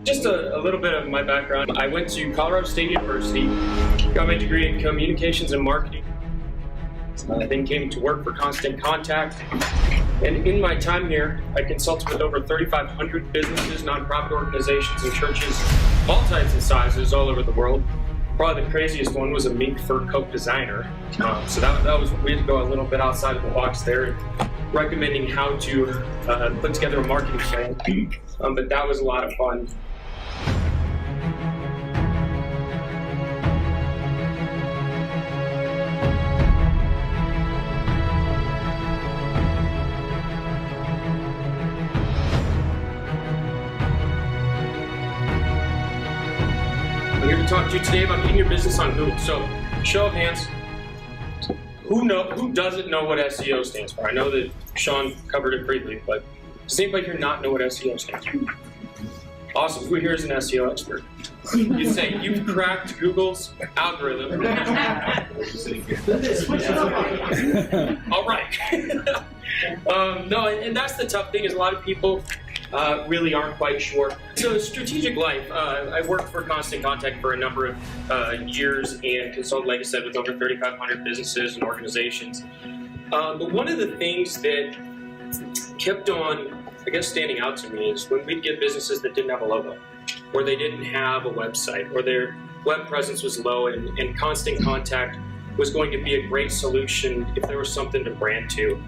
Just a little bit of my background. I went to Colorado State University, got my degree in communications and marketing. Then came to work for Constant Contact. And in my time here, I consulted with over 3,500 businesses, nonprofit organizations, and churches, all types and sizes, all over the world. Probably the craziest one was a mink fur coat designer. So that was, we had to go a little bit outside of the box there, recommending how to put together a marketing plan. But that was a lot of fun. I'm here to talk to you today about getting your business on Google. So, show of hands, who doesn't know what SEO stands for? I know that Sean covered it briefly, but does anybody here not know what SEO stands for? Awesome. Who here is an SEO expert? You say you've cracked Google's algorithm. All right. No, and that's the tough thing is a lot of people really aren't quite sure. So strategic life, I worked for Constant Contact for a number of years and consulted, like I said, with over 3,500 businesses and organizations. But one of the things that kept on, I guess, standing out to me is when we'd get businesses that didn't have a logo, or they didn't have a website, or their web presence was low, and Constant Contact was going to be a great solution if there was something to brand to.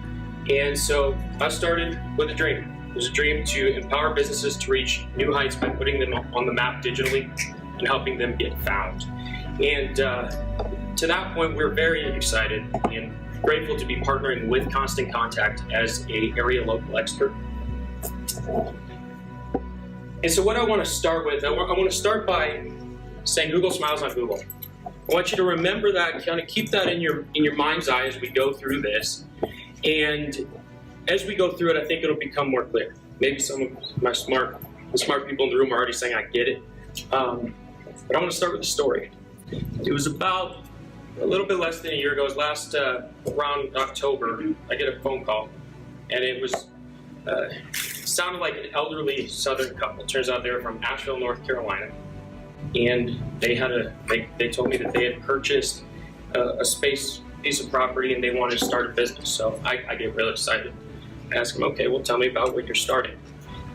And so I started with a dream. It was a dream to empower businesses to reach new heights by putting them on the map digitally and helping them get found. And to that point, we're very excited and grateful to be partnering with Constant Contact as an area local expert. And so what I want to start with, I want to start by saying Google smiles on Google. I want you to remember that, kind of keep that in your mind's eye as we go through this. And as we go through it, I think it'll become more clear. Maybe some of the smart people in the room are already saying, I get it. But I want to start with a story. It was about a little bit less than a year ago. It was last around October. I get a phone call, and it was sounded like an elderly Southern couple. Turns out they were from Asheville, North Carolina, and they told me that they had purchased a piece of property and they wanted to start a business. So I get really excited. I asked them, okay, well, tell me about what you're starting.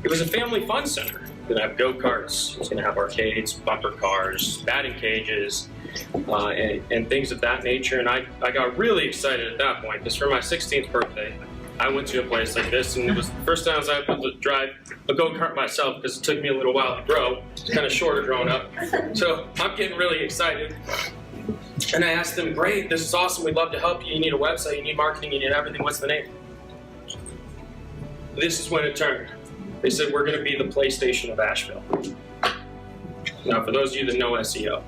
It was a family fun center. It's going to have go-karts, it's going to have arcades, bumper cars, batting cages, and things of that nature. And I got really excited at that point because for my 16th birthday, I went to a place like this, and it was the first time I was able to drive a go-kart myself because it took me a little while to grow. It's kind of shorter growing up. So I'm getting really excited. And I asked them, great, this is awesome, we'd love to help you. You need a website, you need marketing, you need everything. What's the name? This is when it turned. They said, we're going to be the PlayStation of Asheville. Now, for those of you that know SEO,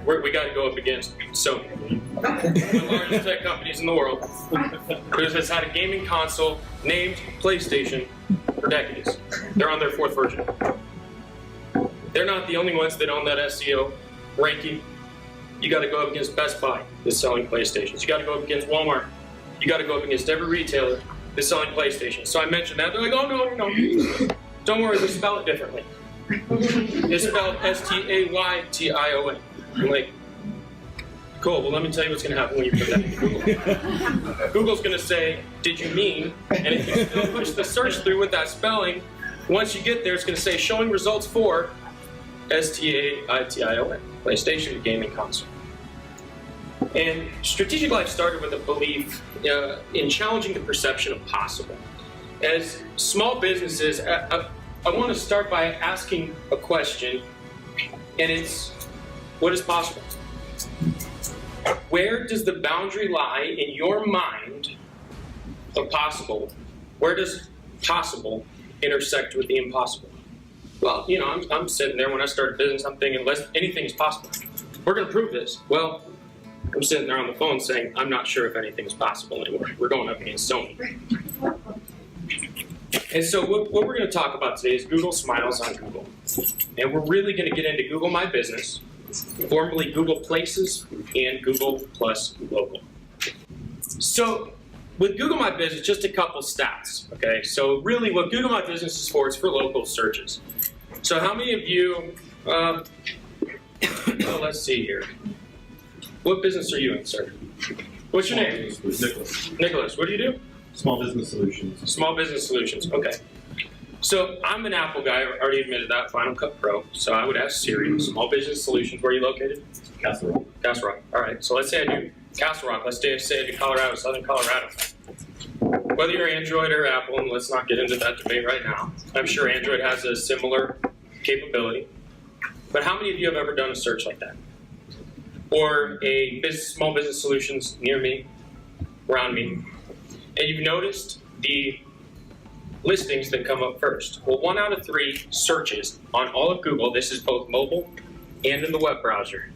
we got to go up against Sony, one of the largest tech companies in the world, who has had a gaming console named PlayStation for decades. They're on their 4th version. They're not the only ones that own that SEO ranking. You got to go up against Best Buy that's selling PlayStations. You got to go up against Walmart. You got to go up against every retailer that's selling PlayStations. So I mentioned that. They're like, oh, no. Don't worry, they spell it differently. It's spelled S-T-A-Y-T-I-O-N. I'm like, cool, well, let me tell you what's going to happen when you put that in Google. Google's going to say, did you mean? And if you still push the search through with that spelling, once you get there, it's going to say, showing results for S-T-A-I-T-I-O-N, PlayStation gaming console. And Strategic Life started with a belief in challenging the perception of possible. As small businesses, I want to start by asking a question, and it's, what is possible? Where does the boundary lie in your mind of possible? Where does possible intersect with the impossible? Well, you know, I'm sitting there when I start a business, I'm thinking, anything is possible. We're going to prove this. Well, I'm sitting there on the phone saying, I'm not sure if anything is possible anymore. We're going up against Sony. And so what we're going to talk about today is Google smiles on Google. And we're really going to get into Google My Business, formerly Google Places and Google Plus Local. So with Google My Business, just a couple stats, okay? So really what Google My Business is for, it's for local searches. So how many of you, oh, let's see here. What business are you in, sir? What's your name? Nicholas. Nicholas, what do you do? Small Business Solutions. Small Business Solutions, okay. So I'm an Apple guy, I already admitted that, Final Cut Pro. So I would ask Siri, Small Business Solutions, where are you located? Castle Rock. Castle Rock, all right. So let's say I do Castle Rock, let's say I do Colorado, Southern Colorado. Whether you're Android or Apple, and let's not get into that debate right now. I'm sure Android has a similar capability. But how many of you have ever done a search like that? Or a small business solutions near me, around me, and you've noticed the listings that come up first. Well, 1 out of 3 searches on all of Google, this is both mobile and in the web browser,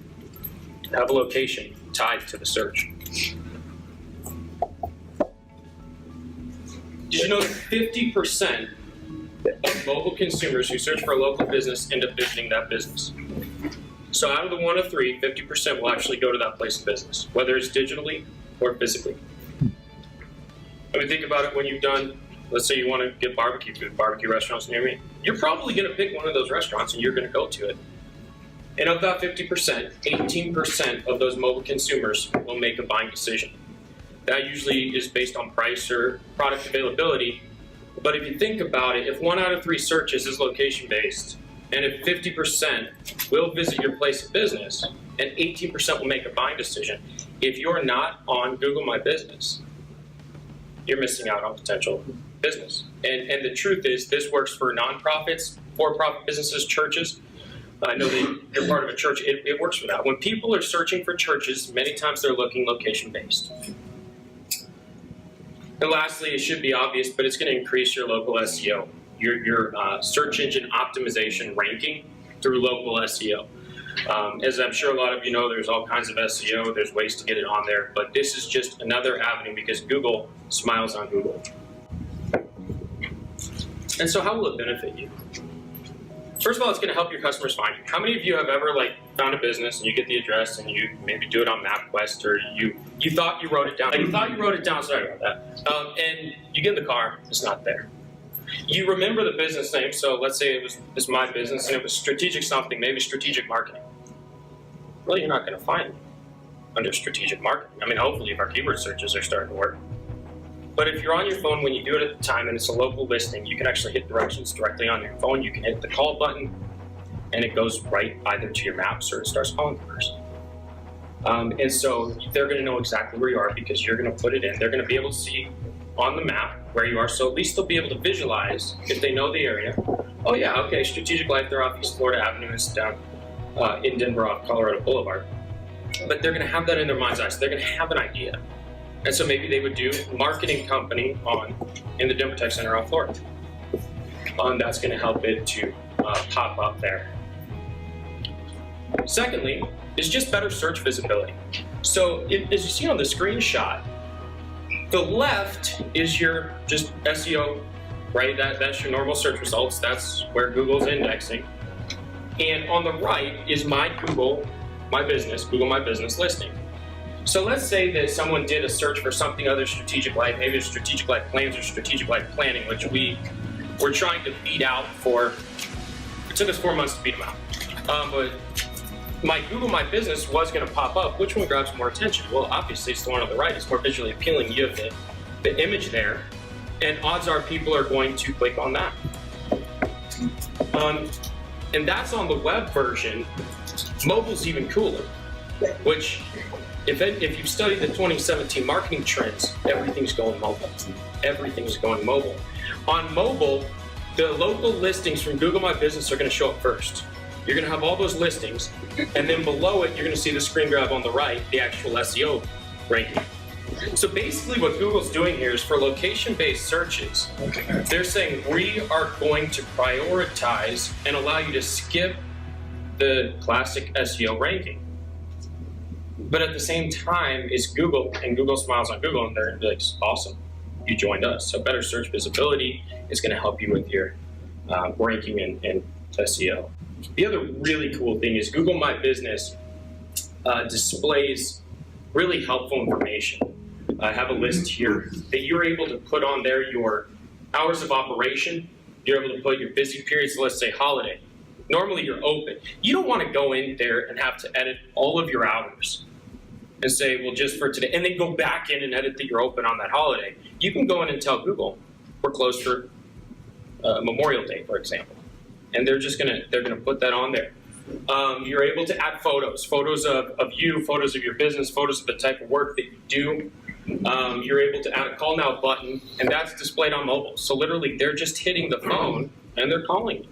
have a location tied to the search. Did you know that 50% of mobile consumers who search for a local business end up visiting that business? So out of the 1 of 3, 50% will actually go to that place of business, whether it's digitally or physically. I mean, think about it when you've done, let's say you want to get barbecue food, barbecue restaurants near me. You're probably going to pick one of those restaurants and you're going to go to it. And of that 50%, 18% of those mobile consumers will make a buying decision. That usually is based on price or product availability. But if you think about it, if 1 out of 3 searches is location-based, and if 50% will visit your place of business, and 18% will make a buying decision, if you're not on Google My Business, you're missing out on potential business. And the truth is, this works for nonprofits, for-profit businesses, churches. I know that you're part of a church. It works for that. When people are searching for churches, many times they're looking location-based. And lastly, it should be obvious, but it's going to increase your local SEO, your search engine optimization ranking through local SEO. As I'm sure a lot of you know, there's all kinds of SEO. There's ways to get it on there, but this is just another avenue because Google smiles on Google. And so how will it benefit you? First of all, it's going to help your customers find you. How many of you have ever found a business and you get the address and you maybe do it on MapQuest, or you thought you wrote it down? You thought you wrote it down, sorry about that. And you get in the car, it's not there. You remember the business name, so let's say it's my business and it was strategic something, maybe strategic marketing. Well, you're not going to find it under strategic marketing. I mean, hopefully if our keyword searches are starting to work. But if you're on your phone when you do it at the time and it's a local listing, you can actually hit directions directly on your phone. You can hit the call button and it goes right either to your maps or it starts calling the person. And so they're going to know exactly where you are because you're going to put it in. They're going to be able to see on the map where you are, so at least they'll be able to visualize if they know the area. Oh yeah, okay, Strategic Life, they're off East Florida Avenue, it's down in Denver off Colorado Boulevard. But they're going to have that in their mind's eye, so they're going to have an idea. And so maybe they would do marketing company in the Denver Tech Center off Florida. That's going to help it to pop up there. Secondly, is just better search visibility. So as you see on the screenshot, the left is your just SEO, right? That's your normal search results. That's where Google's indexing. And on the right is my Google My Business listing. So let's say that someone did a search for something other Strategic Life, maybe it's Strategic Life Plans or Strategic Life Planning, which we were trying to beat out it took us 4 months to beat them out. But my Google My Business was going to pop up. Which one grabs more attention? Well, obviously it's the one on the right. It's more visually appealing. You have the image there, and odds are people are going to click on that. And that's on the web version. Mobile's even cooler, which if you've studied the 2017 marketing trends, everything's going mobile. Everything's going mobile. On mobile, the local listings from Google My Business are going to show up first. You're going to have all those listings, and then below it, you're going to see the screen grab on the right, the actual SEO ranking. So basically what Google's doing here is for location-based searches, they're saying we are going to prioritize and allow you to skip the classic SEO ranking. But at the same time, it's Google, and Google smiles on Google, and they're like, awesome, you joined us. So better search visibility is going to help you with your ranking and SEO. The other really cool thing is Google My Business displays really helpful information. I have a list here that you're able to put on there your hours of operation. You're able to put your busy periods, so let's say holiday. Normally you're open. You don't want to go in there and have to edit all of your hours and say, well, just for today, and then go back in and edit that you're open on that holiday. You can go in and tell Google, we're closed for Memorial Day, for example. And they're gonna put that on there. You're able to add photos of you, photos of your business, photos of the type of work that you do. You're able to add a call now button, and that's displayed on mobile. So literally, they're just hitting the phone and they're calling you.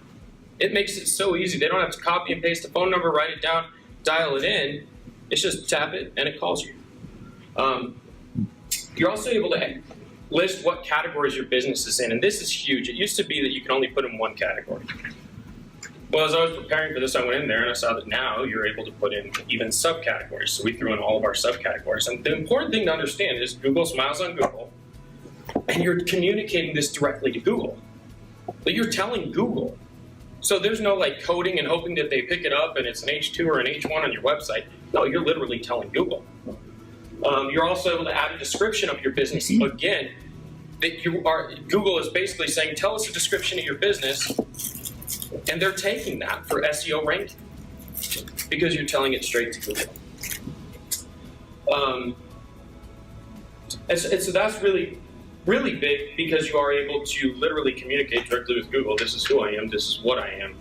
It makes it so easy. They don't have to copy and paste the phone number, write it down, dial it in. It's just tap it and it calls you. You're also able to list what categories your business is in, and this is huge. It used to be that you could only put in one category. Well, as I was preparing for this, I went in there and I saw that now you're able to put in even subcategories. So we threw in all of our subcategories. And the important thing to understand is Google Smiles on Google, and you're communicating this directly to Google. But you're telling Google. So there's no like coding and hoping that they pick it up and it's an H2 or an H1 on your website. No, you're literally telling Google. You're also able to add a description of your business. Again, Google is basically saying, tell us a description of your business. And they're taking that for SEO ranking because you're telling it straight to Google. And so that's really, really big because you are able to literally communicate directly with Google. This is who I am. This is what I am.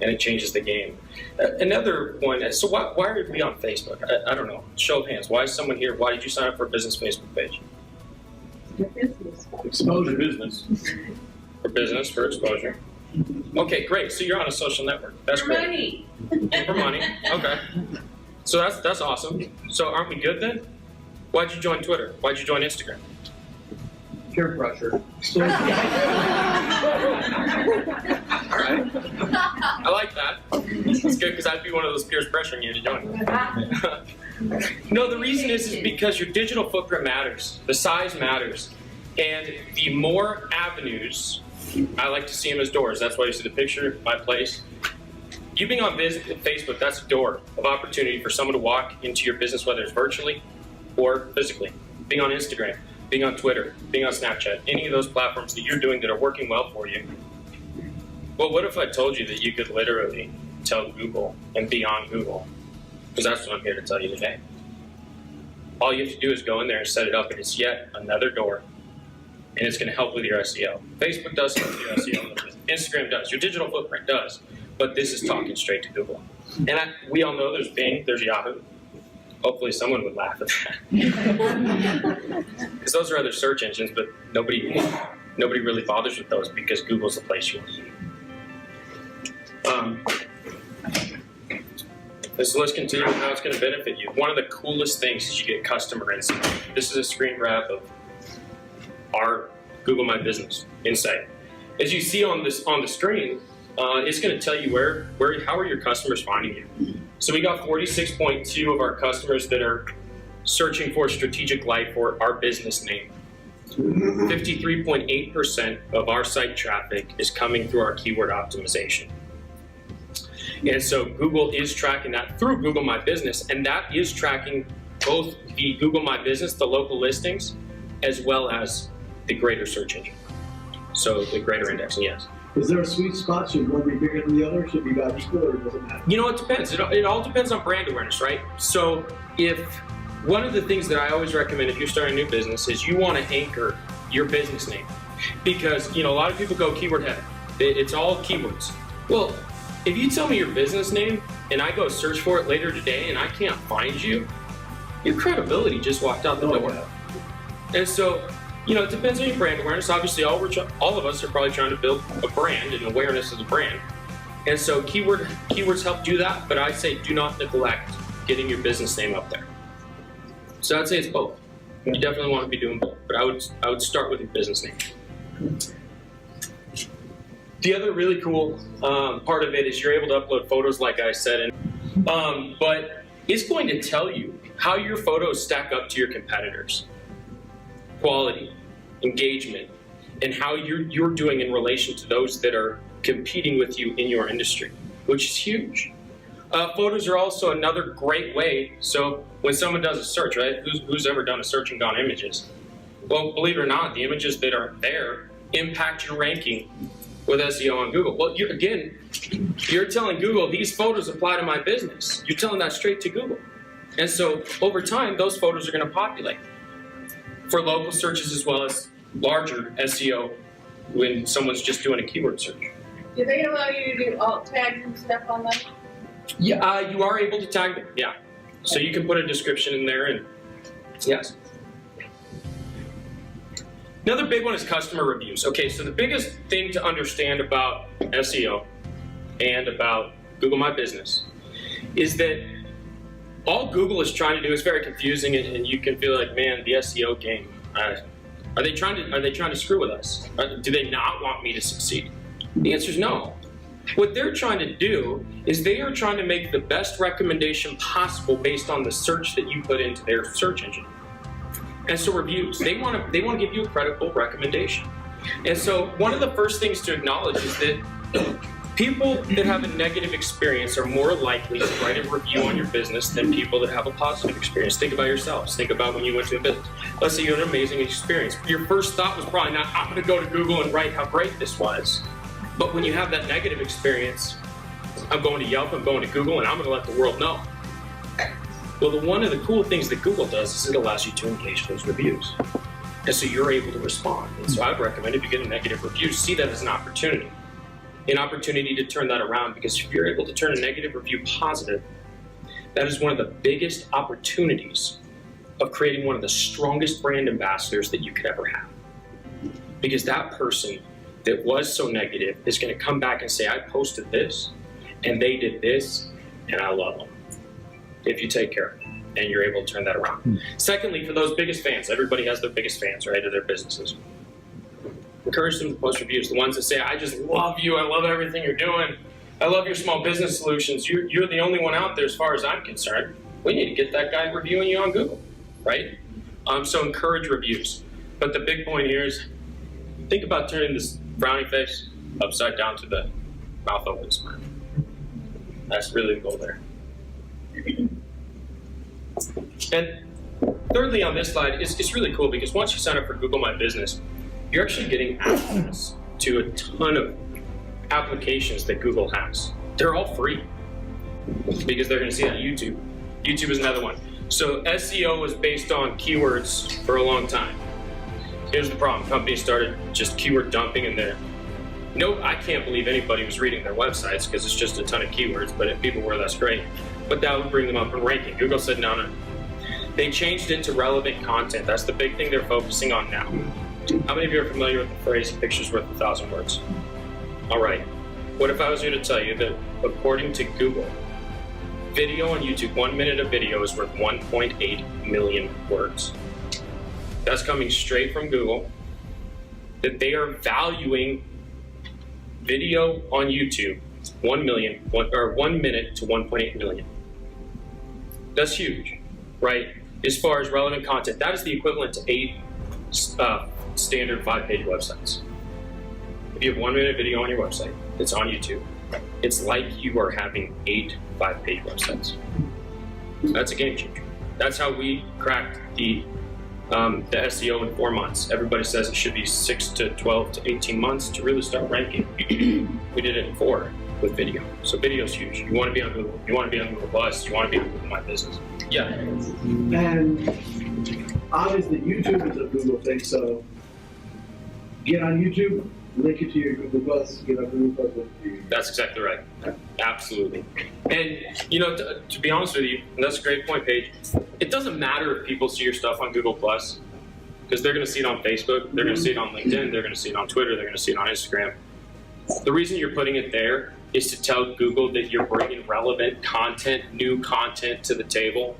And it changes the game. Another one, so why are we on Facebook? I don't know. Show of hands. Why is someone here? Why did you sign up for a business Facebook page? Your business. Exposure business. For business, for exposure. Okay, great. So you're on a social network. That's For great. money. For money. Okay. So that's awesome. So aren't we good then? Why'd you join Twitter? Why'd you join Instagram? Peer pressure. All right. I like that. That's good because I'd be one of those peers pressuring you to join. No, the reason is because your digital footprint matters. The size matters. And the more avenues, I like to see them as doors. That's why you see the picture of my place. You being on Facebook, that's a door of opportunity for someone to walk into your business, whether it's virtually or physically. Being on Instagram, being on Twitter, being on Snapchat, any of those platforms that you're doing that are working well for you. Well, what if I told you that you could literally tell Google and be on Google? Because that's what I'm here to tell you today. All you have to do is go in there and set it up, and it's yet another door. And it's going to help with your SEO. Facebook does help with your SEO a little bit. Instagram does. Your digital footprint does. But this is talking straight to Google. And we all know there's Bing, there's Yahoo. Hopefully someone would laugh at that. Because those are other search engines, but nobody really bothers with those because Google's the place you want to be. So let's continue with how it's going to benefit you. One of the coolest things is you get customer insight. This is a screen grab of our Google My Business Insight. As you see on the screen, it's going to tell you how are your customers finding you. So we got 46.2 of our customers that are searching for strategic life or our business name. 53.8% of our site traffic is coming through our keyword optimization. And so Google is tracking that through Google My Business, and that is tracking both the Google My Business, the local listings, as well as the greater search engine. So the greater indexing, yes. Is there a sweet spot? Should one be bigger than the other? Should be about equal, or does it matter? You know, it depends. It all depends on brand awareness, right? So if one of the things that I always recommend if you're starting a new business is you want to anchor your business name. Because, a lot of people go keyword heavy. It's all keywords. Well, if you tell me your business name and I go search for it later today and I can't find you, your credibility just walked out the door. And so, it depends on your brand awareness. Obviously, all of us are probably trying to build a brand and awareness of the brand. And so keywords help do that, but I say do not neglect getting your business name up there. So I'd say it's both. You definitely want to be doing both, but I would start with your business name. The other really cool part of it is you're able to upload photos, like I said, but it's going to tell you how your photos stack up to your competitors. Quality, engagement, and how you're doing in relation to those that are competing with you in your industry, which is huge. Photos are also another great way. So when someone does a search, right? Who's ever done a search and gone images? Well, believe it or not, the images that are there impact your ranking with SEO on Google. Well, you're telling Google these photos apply to my business. You're telling that straight to Google. And so over time, those photos are going to populate for local searches as well as larger SEO when someone's just doing a keyword search. Do they allow you to do alt tags and stuff on them? Yeah, you are able to tag them. Yeah, so you can put a description in there, and yes. Another big one is customer reviews. Okay, so the biggest thing to understand about SEO and about Google My Business is that all Google is trying to do is very confusing, and you can feel like, man, the SEO game. Are they trying to screw with us? Do they not want me to succeed? The answer is no. What they're trying to do is they are trying to make the best recommendation possible based on the search that you put into their search engine. And so reviews, they want to give you a credible recommendation. And so one of the first things to acknowledge is that people that have a negative experience are more likely to write a review on your business than people that have a positive experience. Think about yourselves. Think about when you went to a business. Let's say you had an amazing experience. Your first thought was probably not, I'm going to go to Google and write how great this was. But when you have that negative experience, I'm going to Yelp, I'm going to Google, and I'm going to let the world know. Well, one of the cool things that Google does is it allows you to engage those reviews. And so you're able to respond. And so I'd recommend if you get a negative review, see that as an opportunity to turn that around, because if you're able to turn a negative review positive, that is one of the biggest opportunities of creating one of the strongest brand ambassadors that you could ever have. Because that person that was so negative is going to come back and say, I posted this, and they did this, and I love them. If you take care of them, and you're able to turn that around. Secondly, for those biggest fans, everybody has their biggest fans, right, of their businesses. Encourage them to post reviews. The ones that say, I just love you, I love everything you're doing, I love your small business solutions, you're the only one out there as far as I'm concerned. We need to get that guy reviewing you on Google, right? So encourage reviews. But the big point here is, think about turning this frowny face upside down to the mouth open smile. That's really the goal there. And thirdly on this slide, it's really cool because once you sign up for Google My Business, you're actually getting access to a ton of applications that Google has. They're all free because they're going to see that YouTube. YouTube is another one. So SEO is based on keywords for a long time. Here's the problem. Companies started just keyword dumping in there. No, I can't believe anybody was reading their websites because it's just a ton of keywords, but if people were, that's great. But that would bring them up in ranking. Google said, no. They changed it to relevant content. That's the big thing they're focusing on now. How many of you are familiar with the phrase, picture's worth 1,000 words? All right. What if I was here to tell you that according to Google, video on YouTube, 1 minute of video is worth 1.8 million words. That's coming straight from Google, that they are valuing video on YouTube 1 minute to 1.8 million. That's huge, right? As far as relevant content, that is the equivalent to 8 standard 5-page websites. If you have 1 minute video on your website that's on YouTube, it's like you are having 8 5-page websites. That's a game changer. That's how we cracked the SEO in 4 months. Everybody says it should be 6 to 12 to 18 months to really start ranking. We did it in 4 with video. So video is huge. You want to be on Google. You want to be on Google Plus. You want to be on Google My Business. Yeah. And obviously YouTube is a Google thing, so get on YouTube, link it to your Google Plus, get on Google Plus. That's exactly right. Absolutely. And you know, to be honest with you, and that's a great point, Paige, it doesn't matter if people see your stuff on Google Plus, because they're going to see it on Facebook, they're going to see it on LinkedIn, they're going to see it on Twitter, they're going to see it on Instagram. The reason you're putting it there is to tell Google that you're bringing relevant content, new content to the table.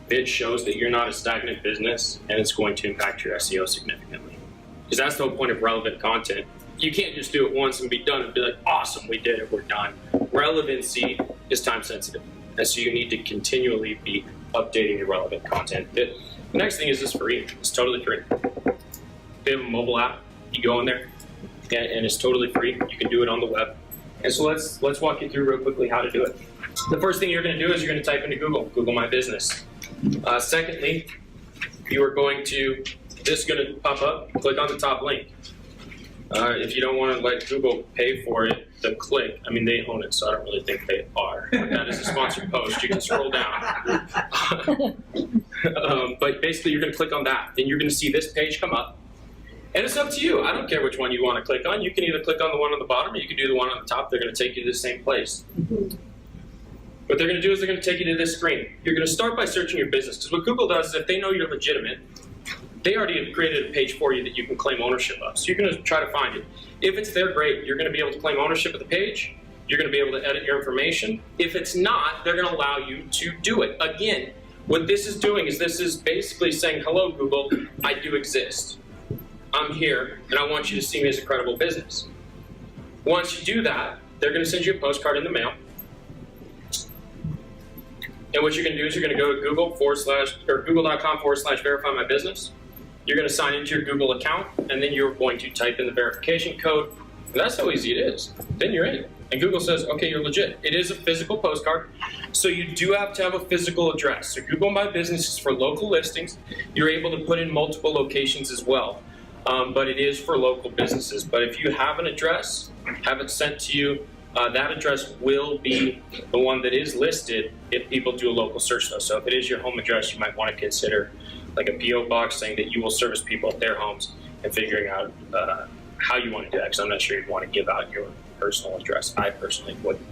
It shows that you're not a stagnant business, and it's going to impact your SEO significantly. Because that's the whole point of relevant content. You can't just do it once and be done and be like, awesome, we did it, we're done. Relevancy is time sensitive, and so you need to continually be updating your relevant content. The next thing is it's free. It's totally free. They have a mobile app. You go in there, and it's totally free. You can do it on the web. And so let's walk you through real quickly how to do it. The first thing you're going to do is you're going to type into Google My Business. Secondly, you are going to, this is going to pop up, click on the top link. If you don't want to let Google pay for it, the click, I mean, they own it, so I don't really think they are. But that is a sponsored post. You can scroll down. But basically, you're going to click on that. Then you're going to see this page come up. And it's up to you. I don't care which one you want to click on. You can either click on the one on the bottom or you can do the one on the top. They're going to take you to the same place. What they're going to do is they're going to take you to this screen. You're going to start by searching your business. Because what Google does is if they know you're legitimate, they already have created a page for you that you can claim ownership of. So you're going to try to find it. If it's there, great. You're going to be able to claim ownership of the page. You're going to be able to edit your information. If it's not, they're going to allow you to do it. Again, what this is doing is this is basically saying, hello, Google, I do exist. I'm here, and I want you to see me as a credible business. Once you do that, they're going to send you a postcard in the mail. And what you're going to do is you're going to go to google.com/verify my business. You're going to sign into your Google account, and then you're going to type in the verification code. And that's how easy it is. Then you're in. And Google says, okay, you're legit. It is a physical postcard, so you do have to have a physical address. So Google My Business is for local listings. You're able to put in multiple locations as well, but it is for local businesses. But if you have an address, have it sent to you, that address will be the one that is listed if people do a local search though. So if it is your home address, you might want to consider like a P.O. box saying that you will service people at their homes and figuring out how you want to do that, because I'm not sure you'd want to give out your personal address. I personally wouldn't.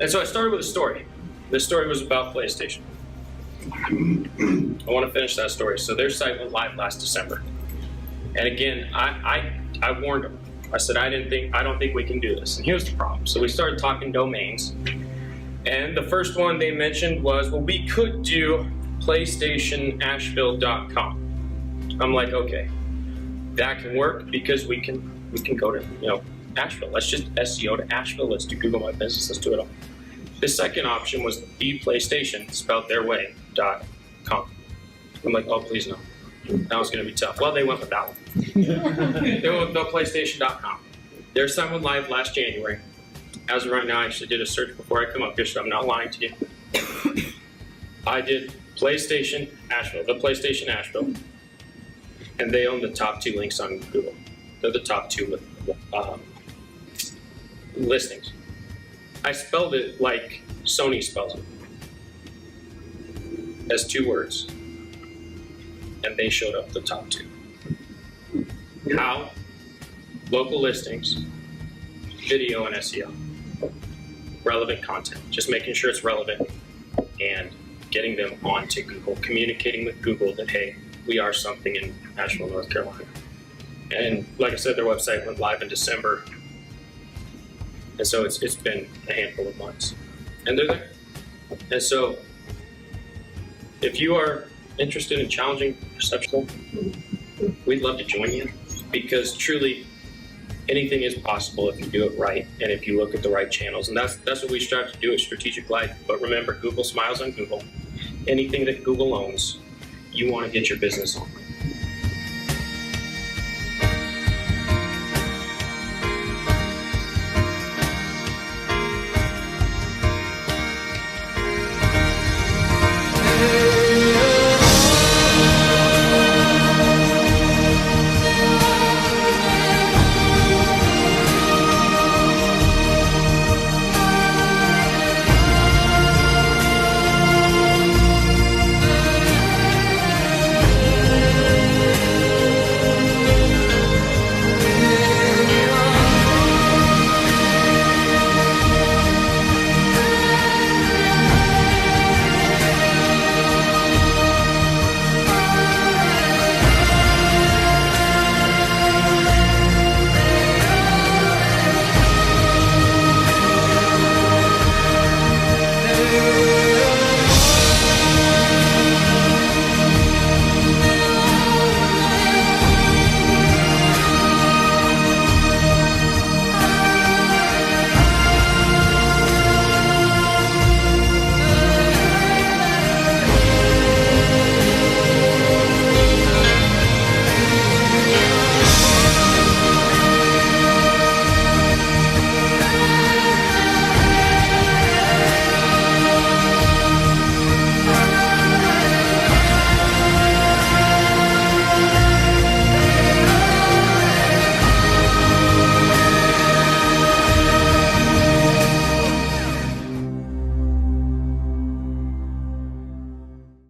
And so I started with a story. This story was about PlayStation. I want to finish that story. So their site went live last December. And again, I warned them. I said, I don't think we can do this. And here's the problem. So we started talking domains. And the first one they mentioned was, well, we could do PlayStationAsheville.com. I'm like, okay, that can work because we can go to, Asheville. Let's just SEO to Asheville. Let's do Google My Business. Let's do it all. The second option was the PlayStation, spelled their way, .com. I'm like, oh, please no. That was going to be tough. Well, they went with that one. They went with PlayStation.com. Their site went live last January. As of right now, I actually did a search before I come up here, so I'm not lying to you. I did PlayStation Asheville, the PlayStation Asheville, and they own the top 2 links on Google. They're the top 2 listings. I spelled it like Sony spells it, as 2 words, and they showed up the top 2. How? Local listings, video, and SEO. Relevant content, just making sure it's relevant and getting them onto Google, communicating with Google that, hey, we are something in Asheville, North Carolina. And like I said, their website went live in December. And so it's been a handful of months. And they're there. And so if you are interested in challenging perception, we'd love to join you, because truly anything is possible if you do it right and if you look at the right channels. And that's what we strive to do at Strategic Life. But remember, Google smiles on Google. Anything that Google owns, you want to get your business on.